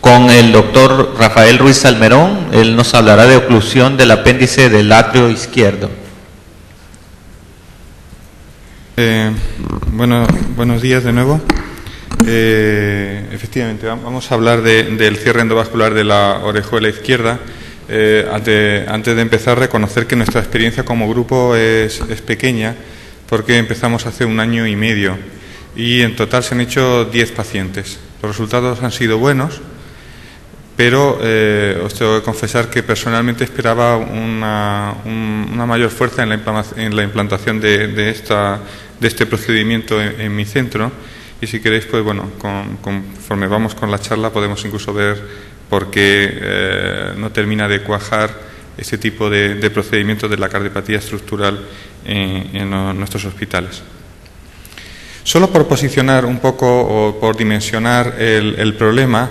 con el doctor Rafael Ruiz Salmerón. Él nos hablará de oclusión del apéndice del atrio izquierdo. Buenos días de nuevo. Efectivamente, vamos a hablar del cierre endovascular de la orejuela izquierda. Antes de empezar, reconocer que nuestra experiencia como grupo es pequeña, porque empezamos hace 1 año y medio y en total se han hecho 10 pacientes. Los resultados han sido buenos, pero os tengo que confesar que personalmente esperaba una mayor fuerza en la implantación de este procedimiento en mi centro, y si queréis, pues bueno, conforme vamos con la charla podemos incluso ver por qué no termina de cuajar este tipo de procedimiento de la cardiopatía estructural en nuestros hospitales. Solo por posicionar un poco o por dimensionar el problema,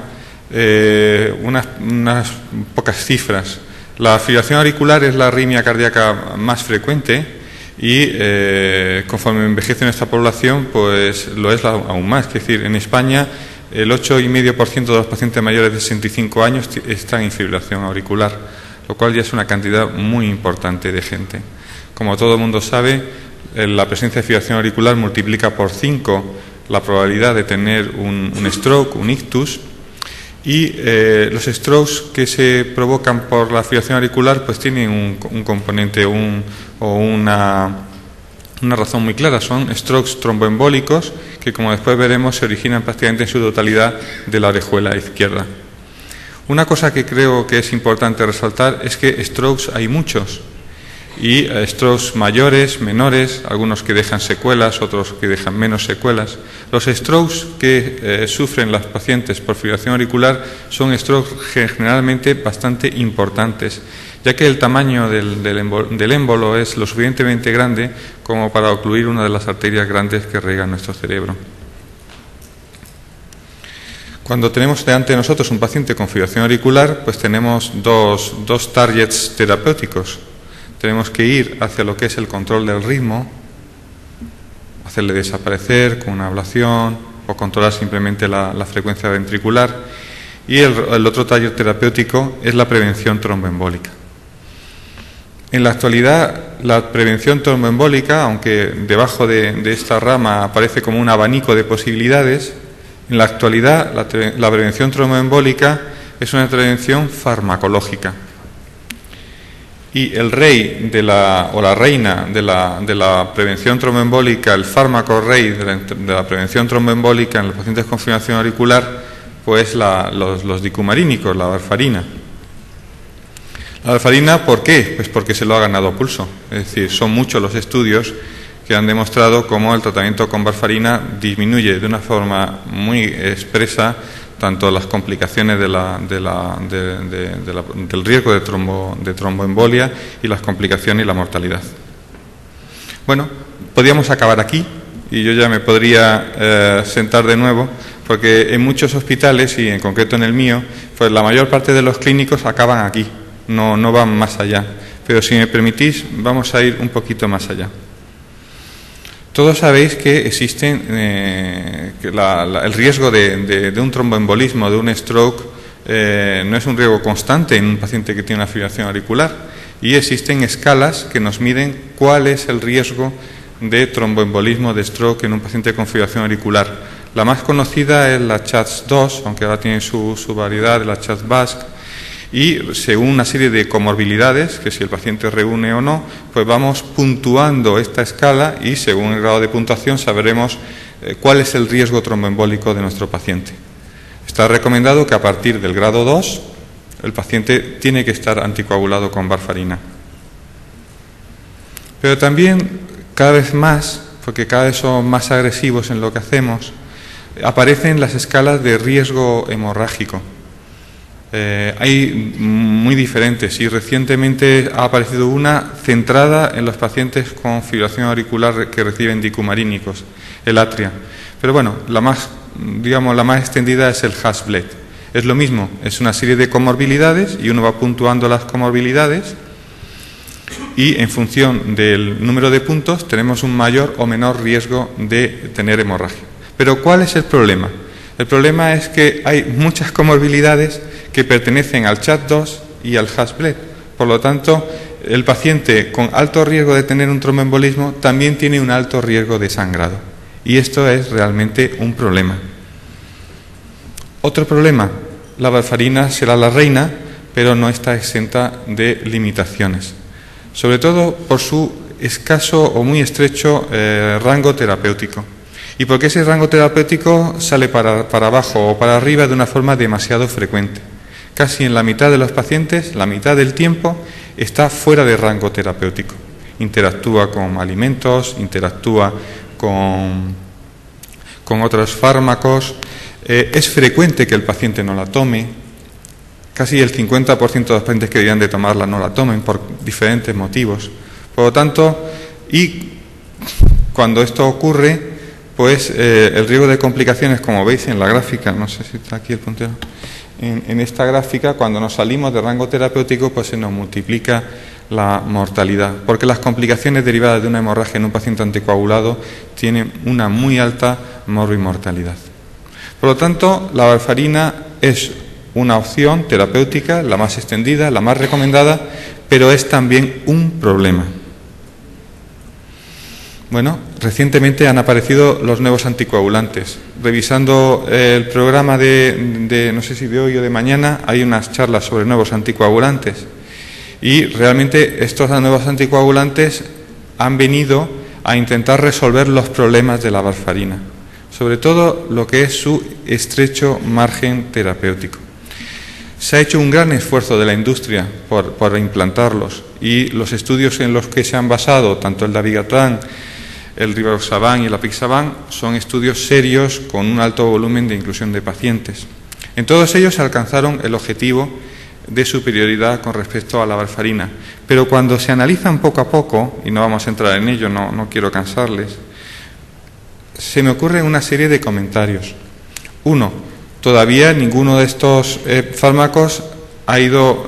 unas pocas cifras. La fibrilación auricular es la arritmia cardíaca más frecuente y conforme envejece nuestra población, pues lo es aún más. Es decir, en España el 8,5% de los pacientes mayores de 65 años están en fibrilación auricular, lo cual ya es una cantidad muy importante de gente. Como todo el mundo sabe, la presencia de fibrilación auricular multiplica por 5 la probabilidad de tener un stroke, un ictus, y los strokes que se provocan por la fibrilación auricular pues tienen un componente o una razón muy clara. Son strokes tromboembólicos que, como después veremos, se originan prácticamente en su totalidad de la orejuela izquierda. Una cosa que creo que es importante resaltar es que strokes hay muchos, y strokes mayores, menores, algunos que dejan secuelas, otros que dejan menos secuelas. Los strokes que sufren las pacientes por fibrilación auricular son strokes generalmente bastante importantes, ya que el tamaño del émbolo es lo suficientemente grande como para ocluir una de las arterias grandes que riegan nuestro cerebro. Cuando tenemos delante de nosotros un paciente con fibrilación auricular, pues tenemos dos targets terapéuticos. Tenemos que ir hacia lo que es el control del ritmo, hacerle desaparecer con una ablación o controlar simplemente la frecuencia ventricular. Y el otro target terapéutico es la prevención tromboembólica. En la actualidad, la prevención tromboembólica, aunque debajo de esta rama aparece como un abanico de posibilidades, en la actualidad la prevención tromboembólica es una prevención farmacológica. Y el rey o la reina de la prevención tromboembólica, el fármaco rey de la prevención tromboembólica en los pacientes con fibrilación auricular, pues los dicumarínicos, la warfarina. La warfarina, ¿por qué? Pues porque se lo ha ganado a pulso. Es decir, son muchos los estudios que han demostrado cómo el tratamiento con warfarina disminuye de una forma muy expresa tanto las complicaciones del riesgo de tromboembolia y las complicaciones y la mortalidad. Bueno, podríamos acabar aquí y yo ya me podría sentar de nuevo, porque en muchos hospitales, y en concreto en el mío, pues la mayor parte de los clínicos acaban aquí, no van más allá. Pero si me permitís, vamos a ir un poquito más allá. Todos sabéis que existen el riesgo de un tromboembolismo, de un stroke, no es un riesgo constante en un paciente que tiene una fibrilación auricular, y existen escalas que nos miden cuál es el riesgo de tromboembolismo, de stroke en un paciente con fibrilación auricular. La más conocida es la CHADS-2, aunque ahora tiene su variedad, la CHADS-VASc, y según una serie de comorbilidades, que si el paciente reúne o no, pues vamos puntuando esta escala y según el grado de puntuación sabremos cuál es el riesgo tromboembólico de nuestro paciente. Está recomendado que a partir del grado 2 el paciente tiene que estar anticoagulado con warfarina. Pero también cada vez más, porque cada vez son más agresivos en lo que hacemos, aparecen las escalas de riesgo hemorrágico. Hay muy diferentes y recientemente ha aparecido una centrada en los pacientes con fibrilación auricular que reciben dicumarínicos, el Atria. Pero bueno, la más extendida es el Hasbled. Es lo mismo, es una serie de comorbilidades y uno va puntuando las comorbilidades y en función del número de puntos tenemos un mayor o menor riesgo de tener hemorragia. Pero ¿cuál es el problema? El problema es que hay muchas comorbilidades que pertenecen al CHAD2 y al Hasbled. Por lo tanto, el paciente con alto riesgo de tener un tromboembolismo también tiene un alto riesgo de sangrado. Y esto es realmente un problema. Otro problema, la warfarina será la reina, pero no está exenta de limitaciones, sobre todo por su escaso o muy estrecho rango terapéutico. ¿Y por qué ese rango terapéutico sale para abajo o para arriba de una forma demasiado frecuente? Casi en la mitad de los pacientes, la mitad del tiempo, está fuera de rango terapéutico. Interactúa con alimentos, interactúa con otros fármacos. Es frecuente que el paciente no la tome. Casi el 50% de los pacientes que deberían de tomarla no la tomen por diferentes motivos. Por lo tanto, y cuando esto ocurre, pues el riesgo de complicaciones, como veis en la gráfica, no sé si está aquí el puntero, en esta gráfica, cuando nos salimos de rango terapéutico, pues se nos multiplica la mortalidad, porque las complicaciones derivadas de una hemorragia en un paciente anticoagulado tienen una muy alta morbimortalidad. Por lo tanto, la warfarina es una opción terapéutica, la más extendida, la más recomendada, pero es también un problema. Bueno, recientemente han aparecido los nuevos anticoagulantes. Revisando el programa de no sé si de hoy o de mañana, hay unas charlas sobre nuevos anticoagulantes. Y realmente estos nuevos anticoagulantes han venido a intentar resolver los problemas de la warfarina, sobre todo lo que es su estrecho margen terapéutico. Se ha hecho un gran esfuerzo de la industria por implantarlos, y los estudios en los que se han basado, tanto el dabigatran, el rivaroxaban y el apixaban, son estudios serios con un alto volumen de inclusión de pacientes. En todos ellos se alcanzaron el objetivo de superioridad con respecto a la warfarina, pero cuando se analizan poco a poco, y no vamos a entrar en ello, no quiero cansarles, se me ocurren una serie de comentarios. Uno, todavía ninguno de estos fármacos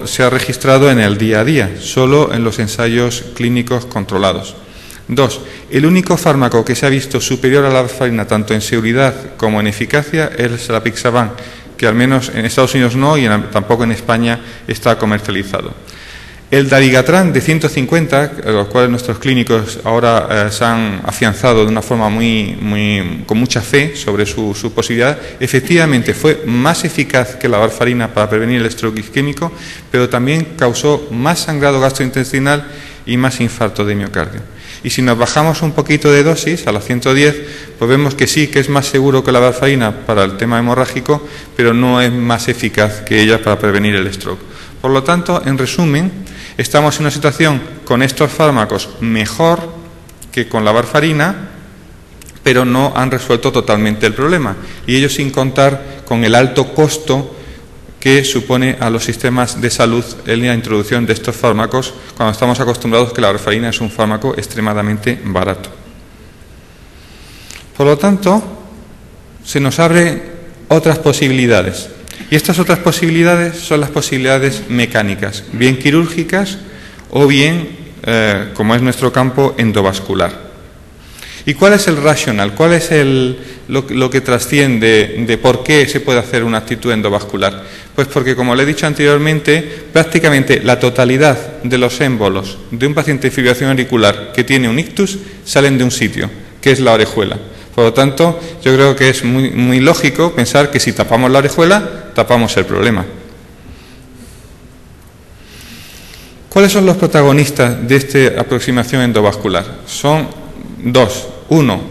se ha registrado en el día a día, solo en los ensayos clínicos controlados. Dos, el único fármaco que se ha visto superior a la warfarina tanto en seguridad como en eficacia es el apixaban, que al menos en Estados Unidos no y tampoco en España está comercializado. El dabigatran de 150, los cuales nuestros clínicos ahora se han afianzado de una forma con mucha fe sobre su posibilidad, efectivamente fue más eficaz que la warfarina para prevenir el stroke isquémico, pero también causó más sangrado gastrointestinal y más infarto de miocardio. Y si nos bajamos un poquito de dosis, a la 110, pues vemos que sí, que es más seguro que la warfarina para el tema hemorrágico, pero no es más eficaz que ella para prevenir el stroke. Por lo tanto, en resumen, estamos en una situación con estos fármacos mejor que con la warfarina, pero no han resuelto totalmente el problema. Y ello sin contar con el alto costo que supone a los sistemas de salud en la introducción de estos fármacos, cuando estamos acostumbrados que la warfarina es un fármaco extremadamente barato. Por lo tanto, se nos abren otras posibilidades. Y estas otras posibilidades son las posibilidades mecánicas, bien quirúrgicas o bien, como es nuestro campo, endovascular. ¿Y cuál es el racional? ¿Cuál es lo que trasciende de por qué se puede hacer una actitud endovascular? Pues porque, como le he dicho anteriormente, prácticamente la totalidad de los émbolos de un paciente de fibrilación auricular que tiene un ictus salen de un sitio, que es la orejuela. Por lo tanto, yo creo que es muy lógico pensar que si tapamos la orejuela, tapamos el problema. ¿Cuáles son los protagonistas de esta aproximación endovascular? Son dos. Uno,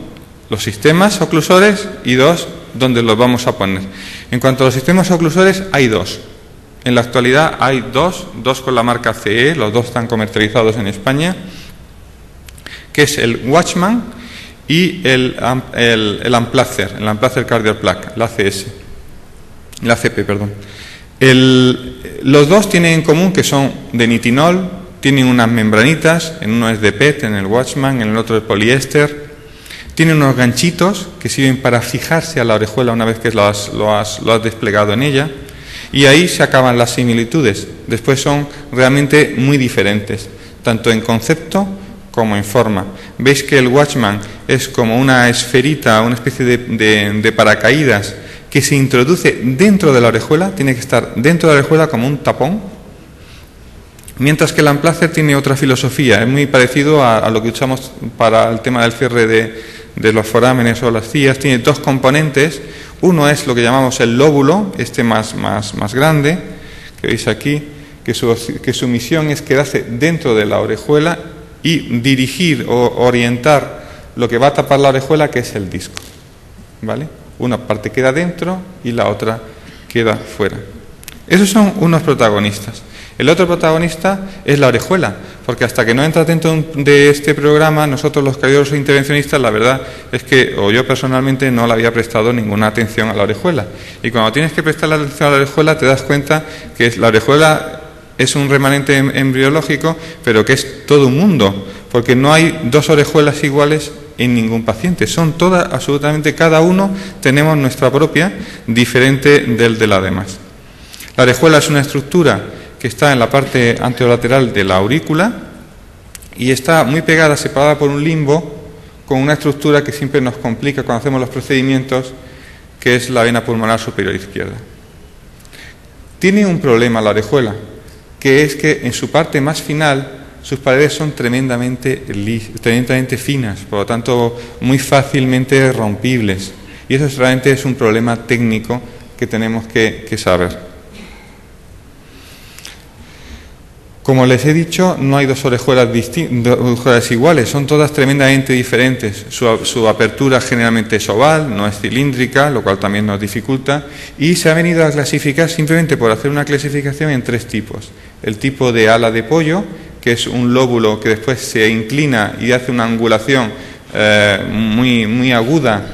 los sistemas oclusores, y dos, dónde los vamos a poner. En cuanto a los sistemas oclusores, hay dos. En la actualidad hay dos con la marca CE, los dos están comercializados en España, que es el Watchman y el Amplacer, el Amplacer Cardiac Plaque, la ACP, perdón. Los dos tienen en común que son de nitinol, tienen unas membranitas, en uno es de PET, en el Watchman, en el otro de poliéster. Tienen unos ganchitos que sirven para fijarse a la orejuela una vez que lo has desplegado en ella. Y ahí se acaban las similitudes. Después son realmente muy diferentes, tanto en concepto como en forma. Veis que el Watchman es como una esferita, una especie de paracaídas que se introduce dentro de la orejuela, tiene que estar dentro de la orejuela como un tapón, mientras que el Amplatzer tiene otra filosofía, es muy parecido a lo que usamos para el tema del cierre de los forámenes o las cías. Tiene dos componentes, uno es lo que llamamos el lóbulo, este más grande, que veis aquí, que su misión es quedarse dentro de la orejuela y dirigir o orientar lo que va a tapar la orejuela, que es el disco, ¿vale? Una parte queda dentro y la otra queda fuera. Esos son unos protagonistas. El otro protagonista es la orejuela, porque hasta que no entras dentro de este programa, nosotros los cardiólogos intervencionistas, la verdad es que, o yo personalmente, no le había prestado ninguna atención a la orejuela. Y cuando tienes que prestar la atención a la orejuela, te das cuenta que la orejuela es un remanente embriológico, pero que es todo un mundo, porque no hay dos orejuelas iguales en ningún paciente. Son todas, absolutamente cada uno, tenemos nuestra propia, diferente del de las demás. La orejuela es una estructura que está en la parte anterolateral de la aurícula y está muy pegada, separada por un limbo, con una estructura que siempre nos complica cuando hacemos los procedimientos, que es la vena pulmonar superior izquierda. Tiene un problema la orejuela, que es que en su parte más final sus paredes son tremendamente finas, por lo tanto muy fácilmente rompibles, y eso realmente es un problema técnico que tenemos que saber. Como les he dicho, no hay dos orejuelas iguales, son todas tremendamente diferentes. Su apertura generalmente es oval, no es cilíndrica, lo cual también nos dificulta, y se ha venido a clasificar simplemente por hacer una clasificación en tres tipos. El tipo de ala de pollo, que es un lóbulo que después se inclina y hace una angulación muy aguda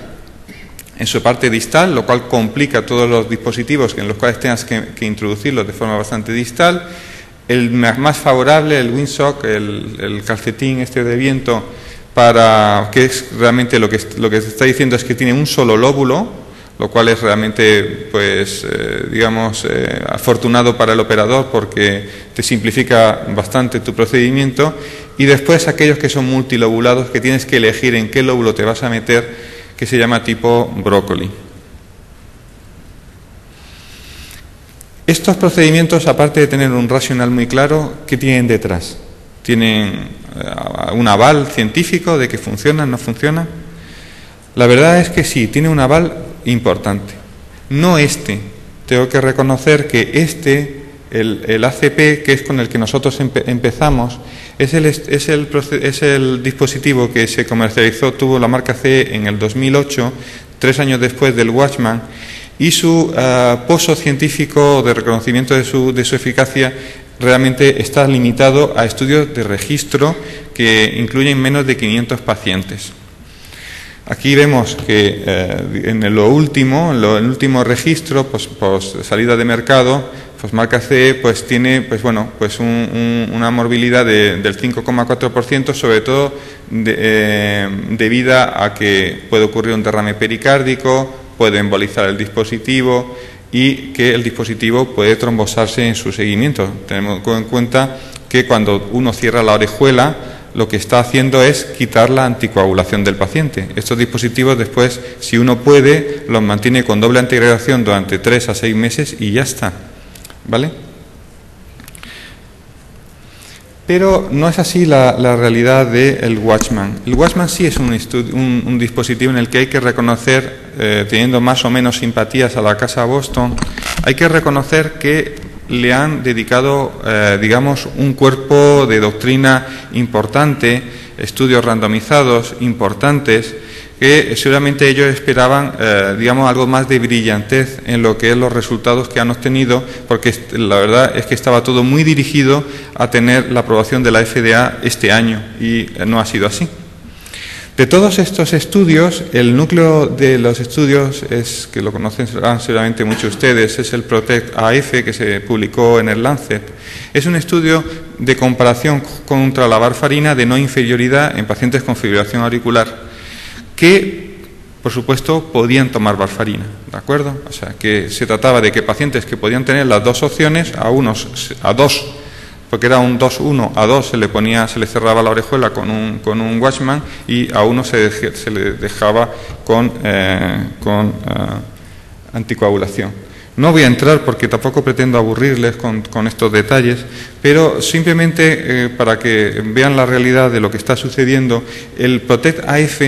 en su parte distal, lo cual complica todos los dispositivos en los cuales tengas que introducirlos de forma bastante distal. El más favorable, el windsock, el calcetín de viento, que es realmente lo que se está diciendo es que tiene un solo lóbulo, lo cual es realmente, afortunado para el operador porque te simplifica bastante tu procedimiento. Y después aquellos que son multilobulados, que tienes que elegir en qué lóbulo te vas a meter, que se llama tipo brócoli. Estos procedimientos, aparte de tener un racional muy claro, ¿qué tienen detrás? ¿Tienen un aval científico de que funcionan, no funcionan? La verdad es que sí, tiene un aval importante. No tengo que reconocer que el ACP, que es con el que nosotros empezamos, es el dispositivo que se comercializó, tuvo la marca CE en el 2008, 3 años después del Watchman, y su pozo científico de reconocimiento de su eficacia realmente está limitado a estudios de registro que incluyen menos de 500 pacientes. Aquí vemos que en el último registro, pues salida de mercado, pues marca CE tiene una morbilidad del 5,4%, sobre todo debida a que puede ocurrir un derrame pericárdico, puede embolizar el dispositivo y que el dispositivo puede trombosarse en su seguimiento. Tenemos en cuenta que cuando uno cierra la orejuela, lo que está haciendo es quitar la anticoagulación del paciente. Estos dispositivos después, si uno puede, los mantiene con doble antiagregación durante 3 a 6 meses y ya está, ¿vale? Pero no es así la realidad del Watchman. El Watchman sí es un dispositivo en el que hay que reconocer, teniendo más o menos simpatías a la Casa Boston, hay que reconocer que le han dedicado, un cuerpo de doctrina importante, estudios randomizados importantes, que seguramente ellos esperaban, algo más de brillantez en lo que es los resultados que han obtenido, porque la verdad es que estaba todo muy dirigido a tener la aprobación de la FDA este año y no ha sido así. De todos estos estudios, el núcleo de los estudios, que lo conocen seguramente muchos de ustedes, es el PROTECT-AF, que se publicó en el Lancet. Es un estudio de comparación contra la warfarina de no inferioridad en pacientes con fibrilación auricular, que, por supuesto, podían tomar warfarina, ¿de acuerdo? O sea, que se trataba de que pacientes que podían tener las dos opciones, a dos, porque era un 2-1, a 2 se le cerraba la orejuela con un Watchman y a uno se le dejaba con anticoagulación. No voy a entrar porque tampoco pretendo aburrirles con estos detalles, pero simplemente para que vean la realidad de lo que está sucediendo, el Protect AF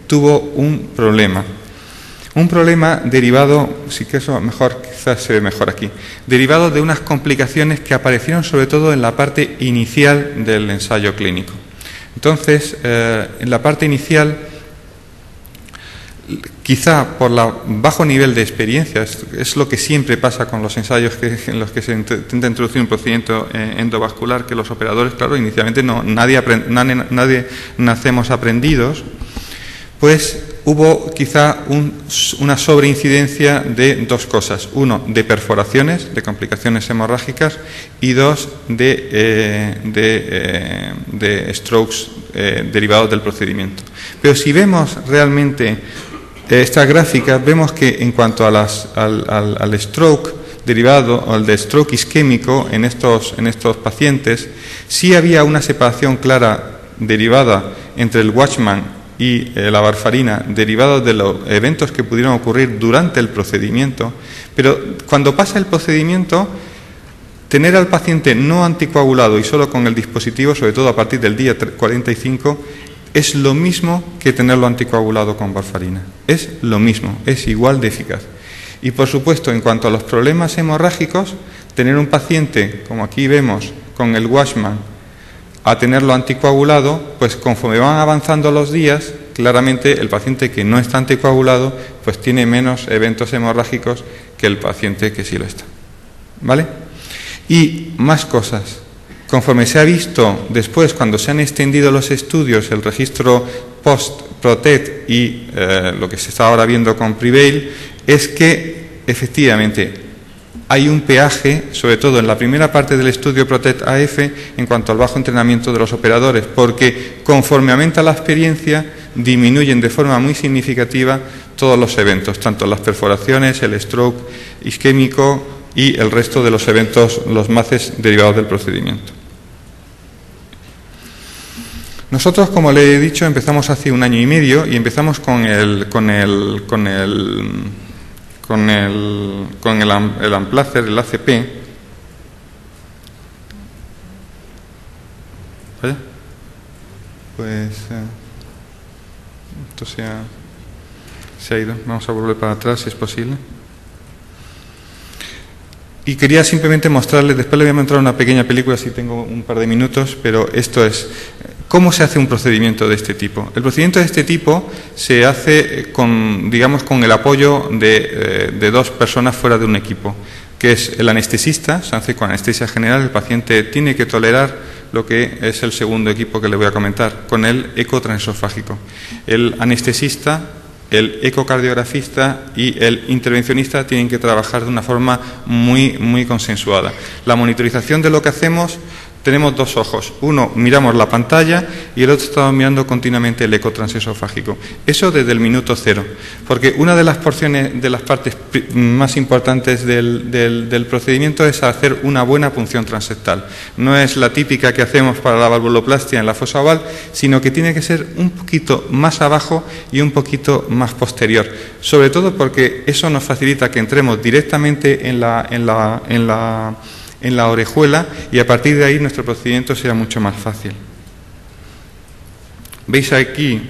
tuvo un problema. Un problema derivado, sí que eso mejor, quizás se ve mejor aquí, derivado de unas complicaciones que aparecieron sobre todo en la parte inicial del ensayo clínico. Entonces, en la parte inicial, quizá por el bajo nivel de experiencia, es lo que siempre pasa con los ensayos en los que se intenta introducir un procedimiento endovascular, que los operadores, claro, inicialmente nadie nacemos aprendidos, pues hubo quizá una sobreincidencia de dos cosas. Uno, de perforaciones, de complicaciones hemorrágicas, y dos, de strokes derivados del procedimiento. Pero si vemos realmente esta gráfica, vemos que en cuanto a al stroke derivado o al de stroke isquémico en estos pacientes, sí había una separación clara derivada entre el Watchman y la warfarina, derivados de los eventos que pudieron ocurrir durante el procedimiento, pero cuando pasa el procedimiento, tener al paciente no anticoagulado y solo con el dispositivo, sobre todo a partir del día 45, es lo mismo que tenerlo anticoagulado con warfarina. Es lo mismo, es igual de eficaz. Y por supuesto, en cuanto a los problemas hemorrágicos, tener un paciente, como aquí vemos, con el Watchman, a tenerlo anticoagulado, pues conforme van avanzando los días, claramente el paciente que no está anticoagulado, pues tiene menos eventos hemorrágicos que el paciente que sí lo está. ¿Vale? Y más cosas. Conforme se ha visto después, cuando se han extendido los estudios, el registro post-PROTECT y lo que se está ahora viendo con PREVAIL, es que efectivamente hay un peaje, sobre todo en la primera parte del estudio Protect AF, en cuanto al bajo entrenamiento de los operadores, porque conforme aumenta la experiencia, disminuyen de forma muy significativa todos los eventos, tanto las perforaciones, el stroke isquémico y el resto de los eventos, los MACES derivados del procedimiento. Nosotros, como le he dicho, empezamos hace 1 año y medio y empezamos con el Amplacer, el ACP. ¿Vale? Pues esto se ha ido. Vamos a volver para atrás si es posible. Y quería simplemente mostrarles, después le voy a mostrar una pequeña película si tengo un par de minutos, pero esto es cómo se hace un procedimiento de este tipo. El procedimiento de este tipo se hace con el apoyo de 2 personas fuera de un equipo, que es el anestesista, se hace con anestesia general, el paciente tiene que tolerar lo que es el segundo equipo que le voy a comentar, con el eco transesofágico. El anestesista, el ecocardiografista y el intervencionista tienen que trabajar de una forma muy, muy consensuada. La monitorización de lo que hacemos, tenemos 2 ojos. Uno miramos la pantalla y el otro estamos mirando continuamente el eco transesofágico. Eso desde el minuto 0. Porque una de las partes más importantes del procedimiento es hacer una buena punción transeptal. No es la típica que hacemos para la valvuloplastia en la fosa oval, sino que tiene que ser un poquito más abajo y un poquito más posterior. Sobre todo porque eso nos facilita que entremos directamente en la orejuela y a partir de ahí nuestro procedimiento sea mucho más fácil. ¿Veis aquí?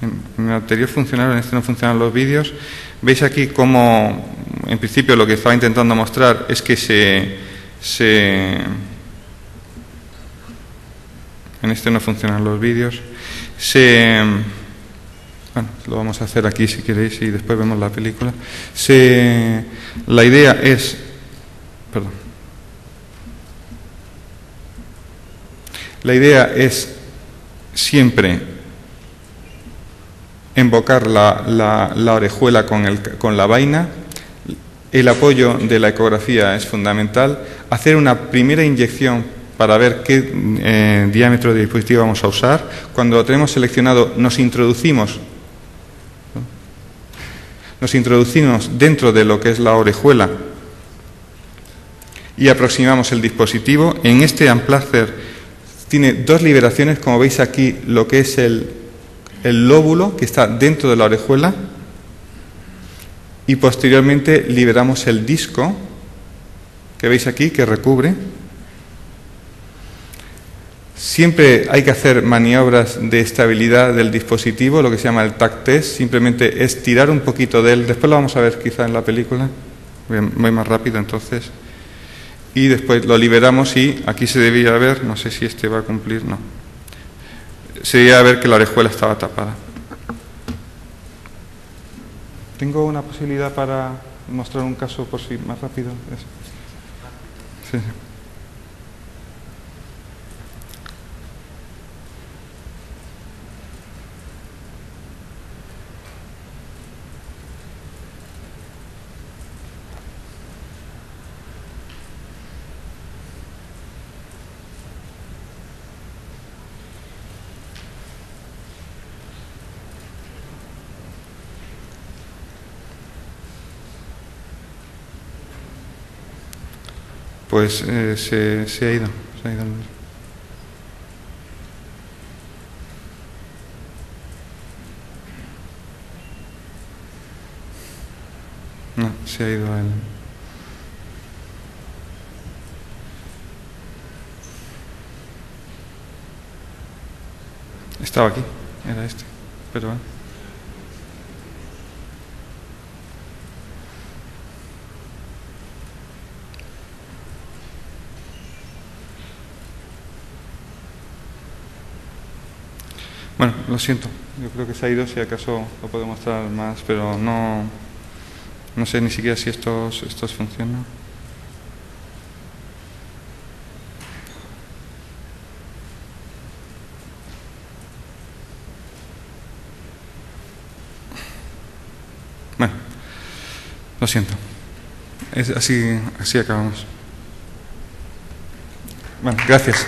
En el anterior funcionaron, en este no funcionan los vídeos. ¿Veis aquí cómo, en principio, lo que estaba intentando mostrar es que en este no funcionan los vídeos. Bueno, lo vamos a hacer aquí si queréis y después vemos la película. La idea es... Perdón. La idea es siempre embocar la orejuela con la vaina. El apoyo de la ecografía es fundamental. Hacer una primera inyección para ver qué diámetro de dispositivo vamos a usar. Cuando lo tenemos seleccionado, nos introducimos dentro de lo que es la orejuela y aproximamos el dispositivo. En este Amplacer tiene 2 liberaciones, como veis aquí, lo que es el lóbulo que está dentro de la orejuela y posteriormente liberamos el disco que veis aquí, que recubre. Siempre hay que hacer maniobras de estabilidad del dispositivo, lo que se llama el tac test. Simplemente es tirar un poquito de él. Después lo vamos a ver quizá en la película. Voy más rápido entonces. Y después lo liberamos y aquí se debía ver, no sé si este va a cumplir, no. Se debía ver que la orejuela estaba tapada. ¿Tengo una posibilidad para mostrar un caso por si más rápido? Sí. Pues se ha ido. Se ha ido. No, se ha ido el... Estaba aquí, era este, pero... Bueno, lo siento, yo creo que se ha ido, si acaso lo puedo mostrar más, pero no sé ni siquiera si estos funcionan. Bueno, lo siento. Así acabamos. Bueno, gracias.